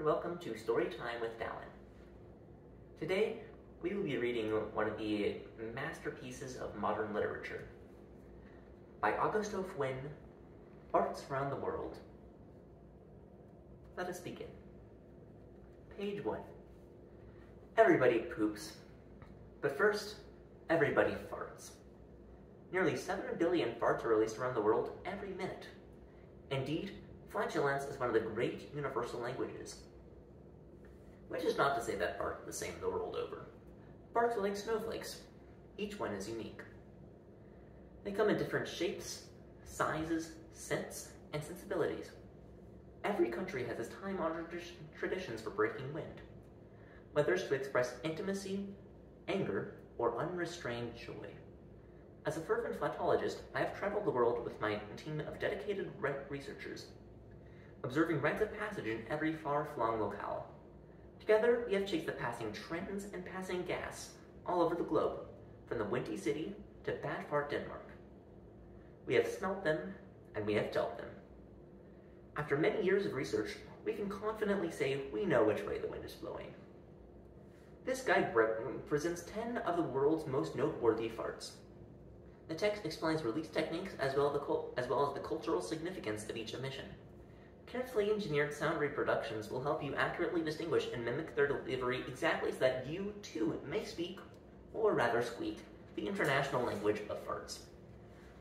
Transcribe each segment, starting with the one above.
and welcome to Story Time with Dallin. Today, we will be reading one of the masterpieces of modern literature. By Augusto Fwynn, Farts Around the World. Let us begin. Page 1. Everybody poops. But first, everybody farts. Nearly 7 billion farts are released around the world every minute. Indeed, flatulence is one of the great universal languages. Which is not to say that farts are the same the world over. Farts are like snowflakes. Each one is unique. They come in different shapes, sizes, scents, and sensibilities. Every country has its time-honored traditions for breaking wind, whether it's to express intimacy, anger, or unrestrained joy. As a fervent flatologist, I have traveled the world with my team of dedicated researchers, observing rites of passage in every far-flung locale. Together, we have chased the passing trends and passing gas all over the globe, from the Windy City to Bad Fart, Denmark. We have smelt them, and we have dealt them. After many years of research, we can confidently say we know which way the wind is blowing. This guide presents 10 of the world's most noteworthy farts. The text explains release techniques as well as the cultural significance of each emission. Carefully engineered sound reproductions will help you accurately distinguish and mimic their delivery exactly so that you, too, may speak, or rather squeak, the international language of farts.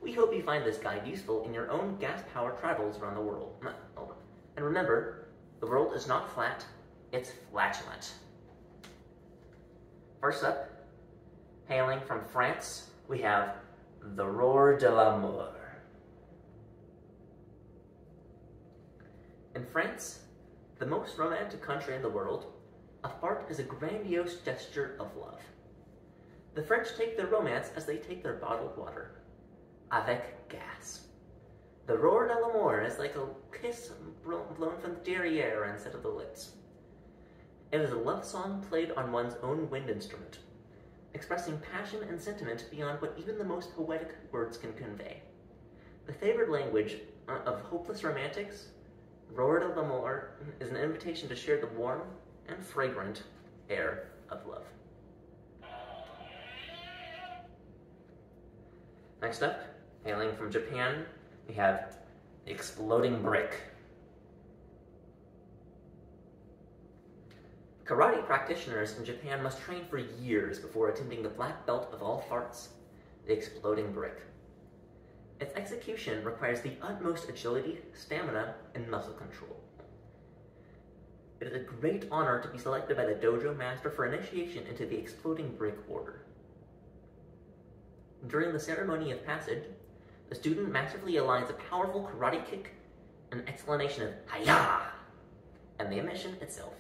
We hope you find this guide useful in your own gas-powered travels around the world. And remember, the world is not flat, it's flatulent. First up, hailing from France, we have the Roar de l'amour. In France, the most romantic country in the world, a fart is a grandiose gesture of love. The French take their romance as they take their bottled water, avec gas. The Roar de l'amour is like a kiss blown from the derriere instead of the lips. It is a love song played on one's own wind instrument, expressing passion and sentiment beyond what even the most poetic words can convey. The favored language of hopeless romantics, Roar de l'amour is an invitation to share the warm and fragrant air of love. Next up, hailing from Japan, we have the exploding brick. Karate practitioners in Japan must train for years before attempting the black belt of all farts, the exploding brick. Its execution requires the utmost agility, stamina, and muscle control. It is a great honor to be selected by the dojo master for initiation into the exploding brick order. During the ceremony of passage, the student masterfully aligns a powerful karate kick, an explanation of "Hi-ya!" and the emission itself.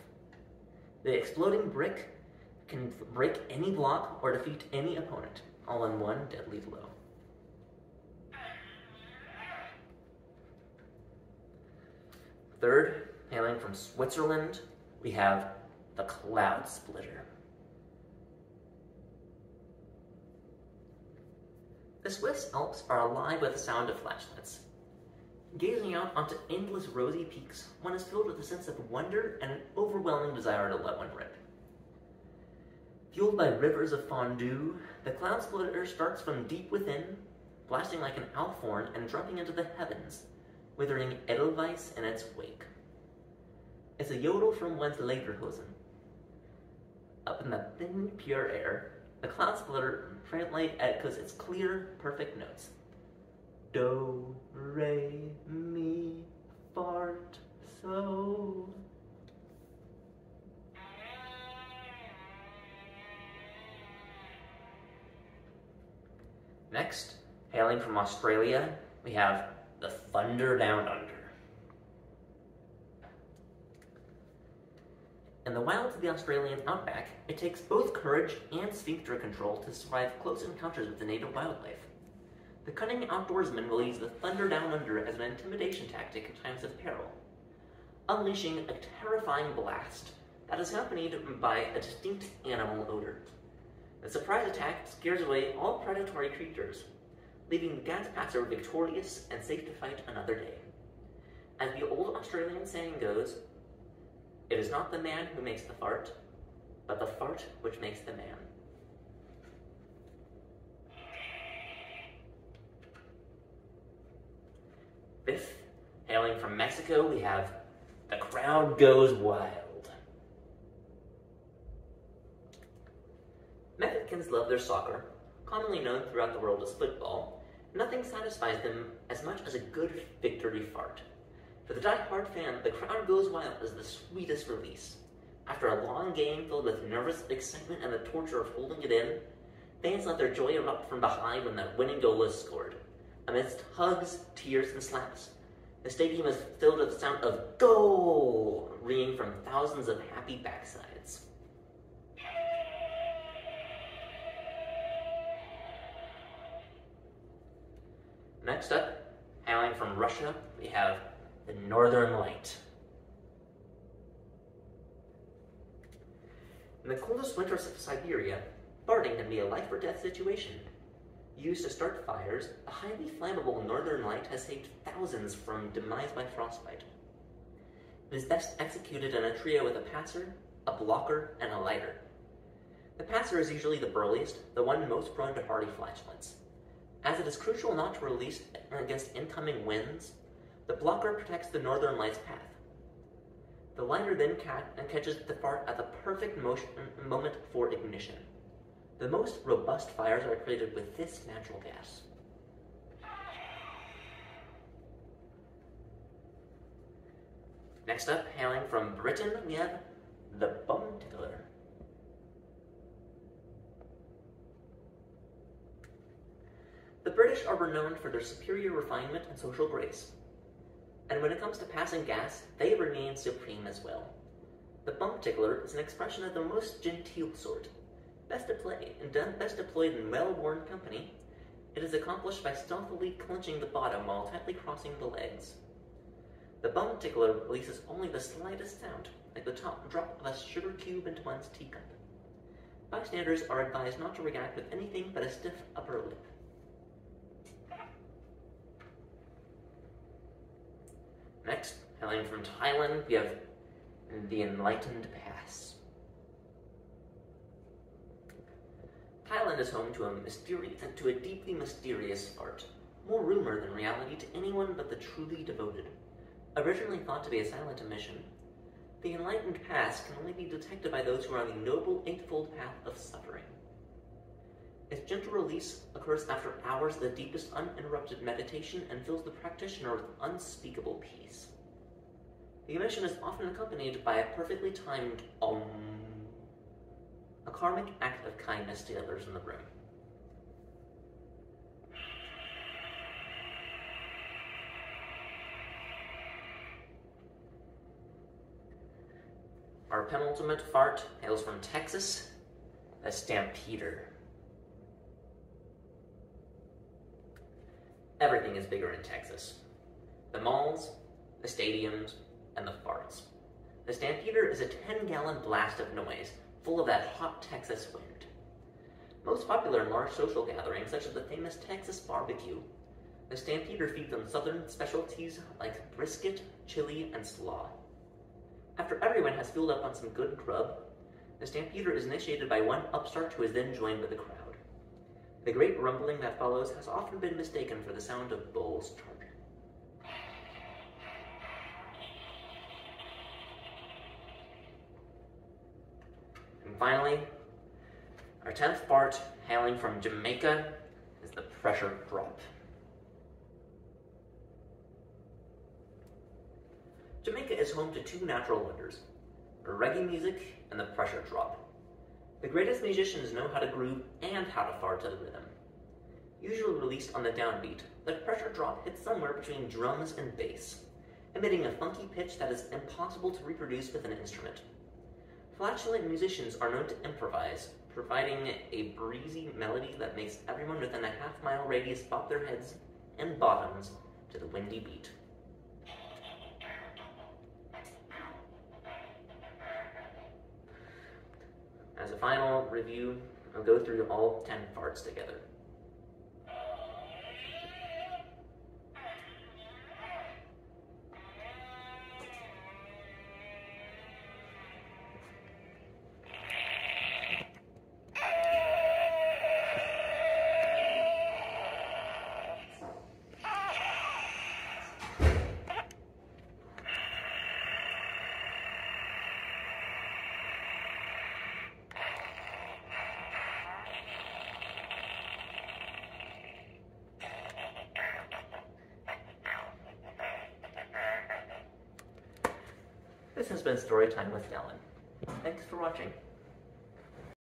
The exploding brick can break any block or defeat any opponent, all in one deadly blow. Third, hailing from Switzerland, we have the Cloud Splitter. The Swiss Alps are alive with the sound of flatulence. Gazing out onto endless rosy peaks, one is filled with a sense of wonder and an overwhelming desire to let one rip. Fueled by rivers of fondue, the Cloud Splitter starts from deep within, blasting like an elf horn and dropping into the heavens, withering Edelweiss in its wake. It's a yodel from one's lederhosen. Up in the thin, pure air, the Cloud Splitter translates echoes its clear, perfect notes. Do, re, mi, fart, so. Next, hailing from Australia, we have the Thunder Down Under. In the wilds of the Australian outback, it takes both courage and sphincter control to survive close encounters with the native wildlife. The cunning outdoorsman will use the thunder down under as an intimidation tactic in times of peril, unleashing a terrifying blast that is accompanied by a distinct animal odor. The surprise attack scares away all predatory creatures, leaving the gas passer victorious and safe to fight another day. As the old Australian saying goes, It is not the man who makes the fart, but the fart which makes the man. Fifth, hailing from Mexico, we have The Crowd Goes Wild. Mexicans love their soccer, commonly known throughout the world as football. Nothing satisfies them as much as a good victory fart. For the die-hard fan, The Crowd Goes Wild is the sweetest release. After a long game filled with nervous excitement and the torture of holding it in, fans let their joy erupt from behind when the winning goal is scored. Amidst hugs, tears, and slaps, the stadium is filled with the sound of "Goal!" ringing from thousands of happy backsides. Next up, hailing from Russia, we have the Northern Light. In the coldest winters of Siberia, farting can be a life-or-death situation. Used to start fires, the highly flammable Northern Light has saved thousands from demise by frostbite. It is best executed in a trio with a passer, a blocker, and a lighter. The passer is usually the burliest, the one most prone to hardy flatulence. As it is crucial not to release against incoming winds, the blocker protects the Northern Light's path. The lighter then catches the fart at the perfect moment for ignition. The most robust fires are created with this natural gas. Next up, hailing from Britain, we have the Bum Tickler. The British are renowned for their superior refinement and social grace. And when it comes to passing gas, they remain supreme as well. The bum tickler is an expression of the most genteel sort. Best deployed in well-worn company, it is accomplished by stealthily clenching the bottom while tightly crossing the legs. The bum tickler releases only the slightest sound, like the top drop of a sugar cube into one's teacup. Bystanders are advised not to react with anything but a stiff upper lip. Next, hailing from Thailand, we have the Enlightened Pass. Thailand is home to a deeply mysterious fart, more rumor than reality to anyone but the truly devoted. Originally thought to be a silent emission, the Enlightened Pass can only be detected by those who are on the noble eightfold path of suffering. Its gentle release occurs after hours of the deepest uninterrupted meditation and fills the practitioner with unspeakable peace. The emission is often accompanied by a perfectly timed Om, a karmic act of kindness to others in the room. Our penultimate fart hails from Texas, the Stampeder. Everything is bigger in Texas. The malls, the stadiums, and the farts. The Stampeder is a 10-gallon blast of noise, full of that hot Texas wind. Most popular in large social gatherings, such as the famous Texas barbecue, the Stampeder feeds on southern specialties like brisket, chili, and slaw. After everyone has filled up on some good grub, the Stampeder is initiated by one upstart who is then joined by the crowd. The great rumbling that follows has often been mistaken for the sound of bulls charging. And finally, our 10th fart, hailing from Jamaica, is the pressure drop. Jamaica is home to two natural wonders, reggae music and the pressure drop. The greatest musicians know how to groove and how to fart to the rhythm. Usually released on the downbeat, the pressure drop hits somewhere between drums and bass, emitting a funky pitch that is impossible to reproduce with an instrument. Flatulent musicians are known to improvise, providing a breezy melody that makes everyone within a half-mile radius bob their heads and bottoms to the windy beat. As a final review, I'll go through all 10 farts together. This has been Storytime with Dallin. Thanks for watching.